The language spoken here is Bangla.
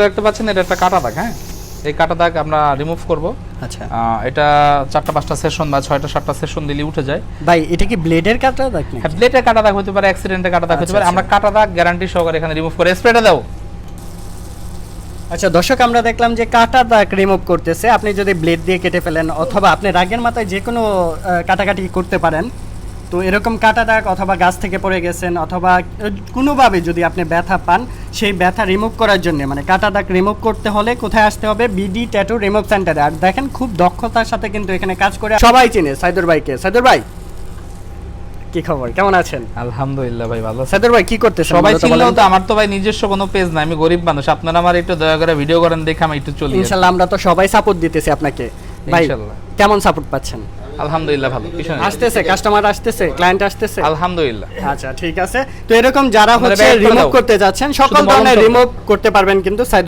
দেখতে পাচ্ছেন এটা একটা কাটা দাগ। হ্যাঁ, এই কাটা দাগ আমরা রিমুভ করব। আচ্ছা, এটা 4টা-5টা সেশন বা 6টা-7টা সেশন দিলে উঠে যায়। ভাই এটা কি ব্লেডের কাটা দাগ নাকি? হ্যাঁ, ব্লেডের কাটা দাগ হতে পারে, অ্যাক্সিডেন্টের কাটা দাগ হতে পারে। আমরা কাটা দাগ গ্যারান্টি সহকারে এখানে রিমুভ করে স্প্রেটা দাও। আচ্ছা দর্শক, আমরা দেখলাম যে কাটা দাগ রিমুভ করতেছে। আপনি যদি ব্লেড দিয়ে কেটে ফেলেন অথবা আপনি রাগের মাথায় যে কোনো কাটাকাটি করতে পারেন। তো এরকম কাটা দাগ অথবা গাছ থেকে পড়ে গেছেন অথবা কোনোভাবে যদি আপনি ব্যথা পান, সেই ব্যথা রিমুভ করার জন্য মানে কাটা দাগ রিমুভ করতে হলে কোথায় আসতে হবে? বিডি ট্যাটু রিমুভ সেন্টারে। আর দেখেন খুব দক্ষতার সাথে কিন্তু এখানে কাজ করে সবাই চিনে সাইদুর ভাইকে। সাইদুর ভাই কি খবর, কেমন আছেন? আলহামদুলিল্লাহ ভাই, ভালো আছি। সাইদুর ভাই কি করতেছেন? সবাই চিনলেও তো আমার তো ভাই নিজস্ব কোনো পেজ না, আমি গরিব মানুষ। আপনারা আমার একটু দয়া করে ভিডিও করেন, দেখে আমি একটু চলি। ইনশাআল্লাহ আমরা তো সবাই সাপোর্ট দিতেছি আপনাকে। ভাই ইনশাআল্লাহ। কেমন সাপোর্ট পাচ্ছেন? আলহামদুলিল্লাহ ভালো। কিছু না, আসতেছে কাস্টমার, আসতেছে ক্লায়েন্ট, আসতেছে আলহামদুলিল্লাহ। আচ্ছা ঠিক আছে। তো এরকম যারা আমাদের হচ্ছে back করে রিমুভ দাও। করতে যাচ্ছেন সকল শুধু ধরনের বলুন তো। রিমুভ করতে পারবেন কিন্তু সাইদুর